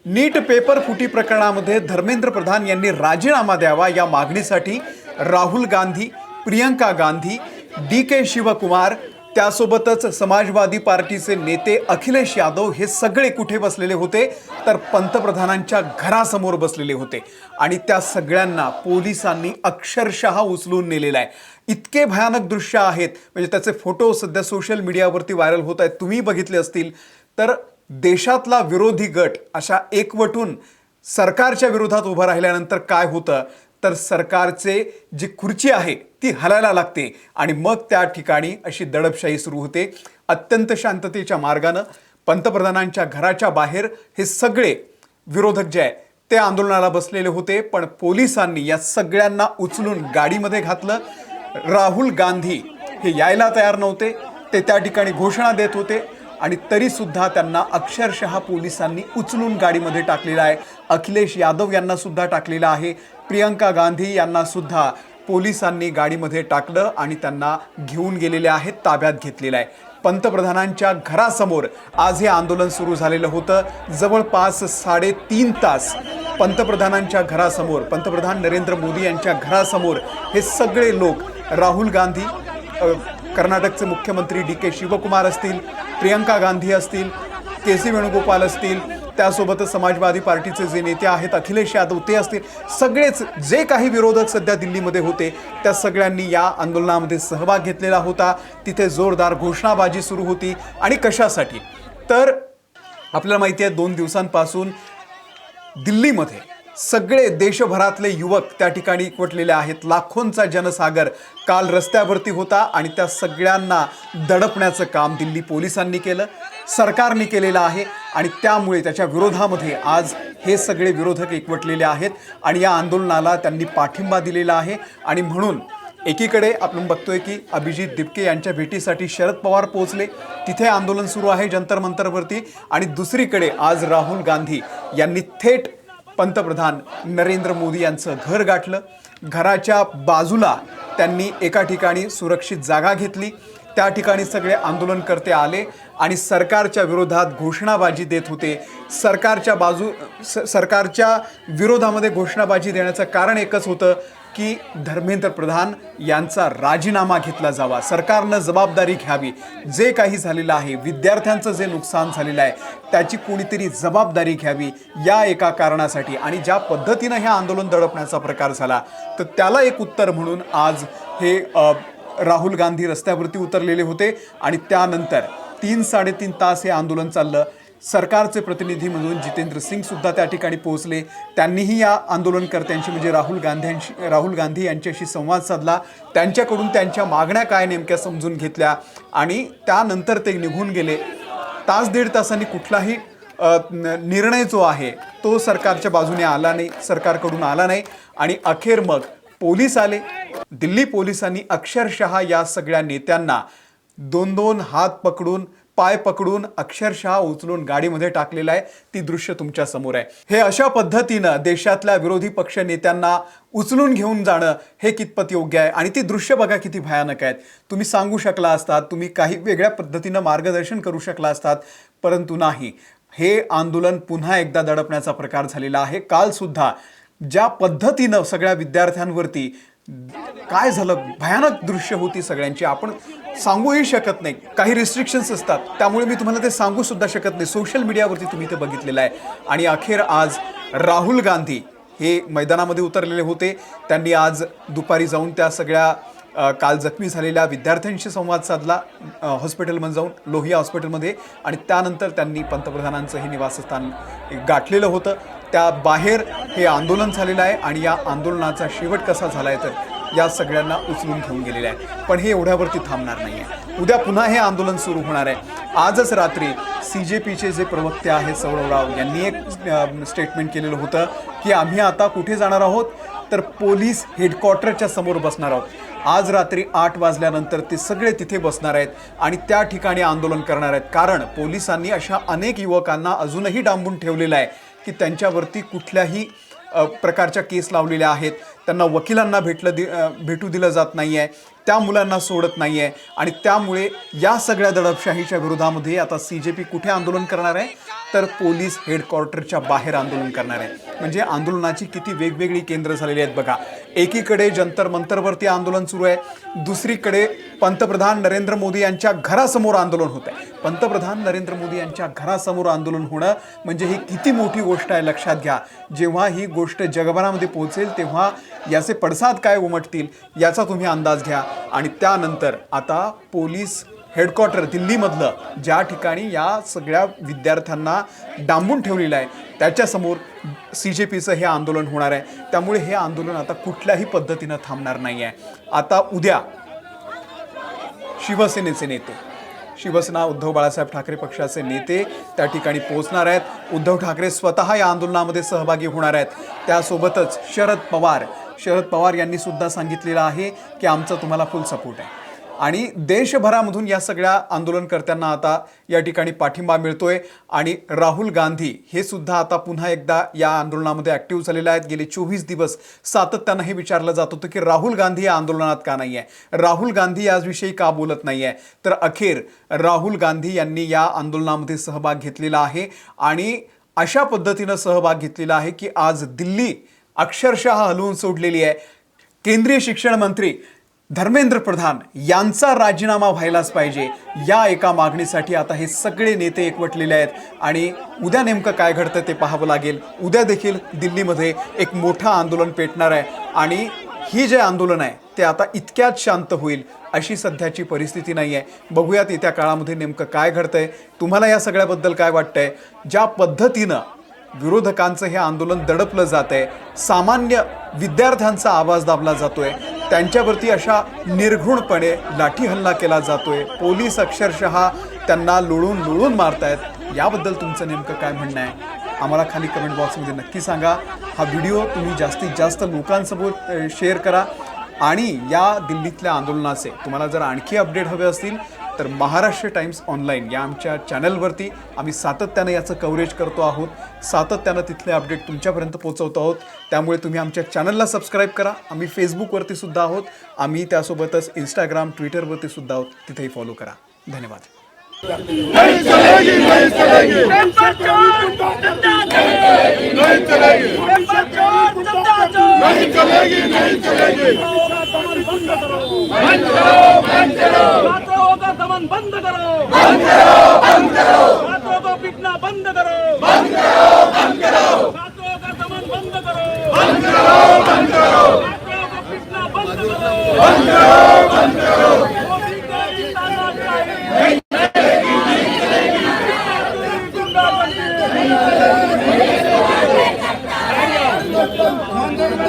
नीट paper फुटी प्रकरणामध्ये धर्मेंद्र प्रधान यांनी राजीनामा द्यावा या मागणीसाठी राहुल गांधी, प्रियंका गांधी, DK शिवकुमार, त्यासोबतच समाजवादी पार्टीचे नेते अखिलेश यादव हे सगळे कुठे बसलेले होते तर पंतप्रधानांच्या घरासमोर बसलेले होते आणि त्या सगळ्यांना पोलिसांनी अक्षरशः उचलून नेलेलं आहे। इतके भयानक दृश्य आहेत, म्हणजे त्याचे फोटो सध्या सोशल मीडियावरती व्हायरल होत आहेत, तुम्ही बघितले असतील तर। देशातला विरोधी गट अशा एकवटून सरकारच्या विरोधात उभा राहिल्यानंतर काय होतं तर सरकारचे जी खुर्ची आहे ती हलायला लागते आणि मग त्या ठिकाणी अशी दडपशाही सुरू होते। अत्यंत शांततेच्या मार्गाने पंतप्रधानांच्या घराच्या बाहेर हे सगळे विरोधक जे आहे ते आंदोलनाला बसलेले होते, पण पोलिसांनी या सगळ्यांना उचलून गाडीमध्ये घातलं। राहुल गांधी हे यायला तयार नव्हते, ते त्या ठिकाणी घोषणा देत होते आणि तरी सुद्धा त्यांना अक्षरशः पोलिसांनी उचलून गाडीमध्ये टाकलेला आहे। अखिलेश यादव यांना सुद्धा टाकलेलं आहे, प्रियंका गांधी यांना सुद्धा पोलिसांनी गाडीमध्ये टाकलं आणि त्यांना घेऊन गेलेले आहेत, ताब्यात घेतलेलं आहे। पंतप्रधानांच्या घरासमोर आज हे आंदोलन सुरू झालेलं होतं। जवळपास 3.5 तास पंतप्रधानांच्या घरासमोर, पंतप्रधान नरेंद्र मोदी यांच्या घरासमोर हे सगळे लोक, राहुल गांधी, कर्नाटकचे मुख्यमंत्री DK शिवकुमार असतील, प्रियंका गांधी असतील, KC वेणुगोपाल असतील, त्यासोबतच समाजवादी पार्टीचे जे नेते आहेत अखिलेश यादव ते असतील, सगळेच जे काही विरोधक सध्या दिल्लीमध्ये होते त्या सगळ्यांनी या आंदोलनामध्ये सहभाग घेतलेला होता। तिथे जोरदार घोषणाबाजी सुरू होती आणि कशासाठी तर आपल्याला माहिती आहे 2 दिवसांपासून दिल्लीमध्ये सगळे देशभरातले युवक त्या ठिकाणी एकवटलेले आहेत। लाखोंचा जनसागर काल रस्त्यावरती होता आणि त्या सगळ्यांना दडपण्याचं काम दिल्ली पोलिसांनी केलं, सरकारने केलेलं आहे आणि त्यामुळे त्याच्या विरोधामध्ये आज हे सगळे विरोधक एकवटलेले आहेत आणि या आंदोलनाला त्यांनी पाठिंबा दिलेला आहे। आणि म्हणून एकीकडे आपण बघतोय की अभिजित दिपके यांच्या भेटीसाठी शरद पवार पोहोचले, तिथे आंदोलन सुरू आहे जंतर मंतरवरती, आणि दुसरीकडे आज राहुल गांधी यांनी थेट पंतप्रधान नरेंद्र मोदी यांचं घर गाठलं। घराच्या बाजूला त्यांनी एका ठिकाणी सुरक्षित जागा घेतली, त्या ठिकाणी सगळे आंदोलनकर्ते आले आणि सरकारच्या विरोधात घोषणाबाजी देत होते। सरकारच्या विरोधामध्ये घोषणाबाजी देण्याचं कारण एकच होतं की धर्मेंद्र प्रधान यांचा राजीनामा घेतला जावा, सरकारनं जबाबदारी घ्यावी, जे काही झालेलं आहे, विद्यार्थ्यांचं जे नुकसान झालेलं आहे त्याची कोणीतरी जबाबदारी घ्यावी या एका कारणासाठी। आणि ज्या पद्धतीनं हे आंदोलन दडपण्याचा प्रकार झाला तर त्याला एक उत्तर म्हणून आज हे राहुल गांधी रस्त्यावरती उतरलेले होते आणि त्यानंतर 3-3.5 तास हे आंदोलन चाललं। सरकारचे प्रतिनिधी म्हणून जितेंद्र सिंग सुद्धा त्या ठिकाणी पोहोचले, त्यांनीही या आंदोलनकर्त्यांशी म्हणजे राहुल गांधी यांच्याशी संवाद साधला, त्यांच्याकडून त्यांच्या मागण्या काय नेमक्या समजून घेतल्या आणि त्यानंतर ते निघून गेले। 1.5 तासांनी कुठलाही निर्णय जो आहे तो सरकारच्या बाजूने आला नाही, सरकारकडून आला नाही आणि अखेर मग पोलीस आले। दिल्ली पोलिसांनी अक्षरशः या सगळ्या नेत्यांना 2-2 हात पकडून, पाय पकडून अक्षरशः उचलून गाडीमध्ये टाकलेलं आहे। ती दृश्य तुमच्या समोर आहे। हे अशा पद्धतीनं देशातल्या विरोधी पक्ष नेत्यांना उचलून घेऊन जाणं हे कितपत योग्य आहे आणि ती दृश्य बघा किती भयानक आहेत। तुम्ही सांगू शकला असतात, तुम्ही काही वेगळ्या पद्धतीनं मार्गदर्शन करू शकला असतात, परंतु नाही, हे आंदोलन पुन्हा एकदा दडपण्याचा प्रकार झालेला आहे। काल सुद्धा ज्या पद्धतीनं सगळ्या विद्यार्थ्यांवरती काय झालं, भयानक दृश्य होती सगळ्यांची, आपण सांगूही शकत नाही, काही रिस्ट्रिक्शन्स असतात त्यामुळे मी तुम्हाला ते सांगू सुद्धा शकत नाही, सोशल मीडियावरती तुम्ही ते बघितलेलं आहे। आणि अखेर आज राहुल गांधी हे मैदानामध्ये उतरलेले होते, त्यांनी आज दुपारी जाऊन त्या सगळ्या काल जखमी झालेल्या विद्यार्थ्यांशी संवाद साधला हॉस्पिटलमध्ये जाऊन, लोहिया हॉस्पिटलमध्ये, आणि त्यानंतर त्यांनी पंतप्रधानांचं हे निवासस्थान गाठलेलं होतं। त्या बाहेर हे आंदोलन झालेलं आहे आणि या आंदोलनाचा शेवट कसा झाला आहे तर या सगळ्यांना उचलून घेऊन गेलेलं आहे। पण हे एवढ्यावरती थांबणार नाही आहे, उद्या पुन्हा हे आंदोलन सुरू होणार आहे। आजच रात्री CJPचे जे प्रवक्ते आहेत सौरव राव यांनी एक स्टेटमेंट केलेलं होतं की आम्ही आता कुठे जाणार आहोत तर पोलीस हेडक्वार्टरच्या समोर बसणार आहोत। आज रात्री 8 वाजल्यानंतर ते सगळे तिथे बसणार आहेत आणि त्या ठिकाणी आंदोलन करणार आहेत, कारण पोलिसांनी अशा अनेक युवकांना अजूनही डांबून ठेवलेलं आहे की त्यांच्यावरती कुठल्याही प्रकारच्या केस लावलेल्या आहेत, त्यांना वकिलांना भेटू दिलं जात नाही आहे, त्या मुलांना सोडत नाही आहे आणि त्यामुळे या सगळ्या दडपशाहीच्या विरोधामध्ये आता CJP कुठे आंदोलन करणार आहे तर पोलीस हेडक्वार्टरच्या बाहेर आंदोलन करणार आहे. म्हणजे आंदोलनाची किती वेगवेगळी केंद्र झालेली आहेत बघा. एकीकडे जंतर मंतरवरती आंदोलन सुरू आहे, दुसरीकडे पंतप्रधान नरेंद्र मोदी यांच्या घरासमोर आंदोलन होत आहे. पंतप्रधान नरेंद्र मोदी यांच्या घरासमोर आंदोलन होणं म्हणजे ही किती मोठी गोष्ट आहे लक्षात घ्या. जेव्हा ही गोष्ट जगभरामध्ये पोहोचेल तेव्हा याचे पडसाद काय उमटतील याचा तुम्ही अंदाज घ्या. आणि त्यानंतर आता पोलीस हेडक्वार्टर दिल्लीमधलं ज्या ठिकाणी या सगळ्या विद्यार्थ्यांना डांबून ठेवलेलं आहे त्याच्यासमोर CJPचं हे आंदोलन होणार आहे. त्यामुळे हे आंदोलन आता कुठल्याही पद्धतीनं थांबणार नाही आहे. आता उद्या शिवसेनेचे नेते, शिवसेना उद्धव बाळासाहेब ठाकरे पक्षाचे नेते त्या ठिकाणी पोहोचणार आहेत. उद्धव ठाकरे स्वतः या आंदोलनामध्ये सहभागी होणार आहेत. त्यासोबतच शरद पवार यांनी सुद्धा सांगितलेलं आहे की आमचा तुम्हाला फुल सपोर्ट आहे. आणि देशभरामधून या सगळ्या आंदोलनकर्त्यांना आता या ठिकाणी पाठिंबा मिळतोय. आणि राहुल गांधी हे सुद्धा आता पुन्हा एकदा या आंदोलनामध्ये ॲक्टिव्ह झालेले आहेत. गेले 24 दिवस सातत्यानं हे विचारलं जात होतं की राहुल गांधी या आंदोलनात का नाही आहे, राहुल गांधी याविषयी का बोलत नाही आहे. तर अखेर राहुल गांधी यांनी या आंदोलनामध्ये सहभाग घेतलेला आहे आणि अशा पद्धतीनं सहभाग घेतलेला आहे की आज दिल्ली अक्षरशः हलवून सोडलेली आहे. केंद्रीय शिक्षण मंत्री धर्मेंद्र प्रधान यांचा राजीनामा व्हायलाच पाहिजे या एका मागणीसाठी आता हे सगळे नेते एकवटलेले आहेत. आणि उद्या नेमकं काय घडतं ते पाहावं लागेल. उद्या देखील दिल्लीमध्ये एक मोठं आंदोलन पेटणार आहे आणि ही जे आंदोलन आहे ते आता इतक्यात शांत होईल अशी सध्याची परिस्थिती नाही आहे. बघूयात येत्या काळामध्ये नेमकं काय घडतंय. तुम्हाला या सगळ्याबद्दल काय वाटतंय? ज्या पद्धतीनं विरोधकांचं हे आंदोलन दडपलं जात आहे, सामान्य विद्यार्थ्यांचा आवाज दाबला जातोय, त्यांच्यावरती अशा निर्घृणपणे लाठी हल्ला केला जातोय, पोलीस अक्षरशः त्यांना लोळून मारतायत, याबद्दल तुमचं नेमकं काय म्हणणं आहे आम्हाला खाली कमेंट बॉक्समध्ये नक्की सांगा. हा व्हिडिओ तुम्ही जास्तीत जास्त लोकांसोबत शेअर करा. आणि या दिल्लीतल्या आंदोलनाचे तुम्हाला जर आणखी अपडेट हवे असतील तर महाराष्ट्र टाइम्स ऑनलाईन या आमच्या चॅनलवरती आम्ही सातत्यानं याचं कव्हरेज करतो आहोत, सातत्यानं तिथले अपडेट तुमच्यापर्यंत पोहोचवतो आहोत. त्यामुळे तुम्ही आमच्या चॅनलला सबस्क्राईब करा. आम्ही फेसबुकवरती सुद्धा आहोत, आम्ही त्यासोबतच इंस्टाग्राम ट्विटरवरती सुद्धा आहोत, तिथेही फॉलो करा. धन्यवाद. नहीं चलेगी, नहीं चलेगी, नहीं चलेगी, नहीं चलेगी. बंद करो, बंद करो, बंद करो. छात्रों का दमन बंद करो, बंद करो, बंद करो. छात्रों को पीटना बंद करो, बंद करो, बंद करो. छात्रों का दमन बंद करो, बंद करो, बंद करो. छात्रों को पीटना बंद करो, बंद करो, बंद करो. मोदी का जिंदाबाद.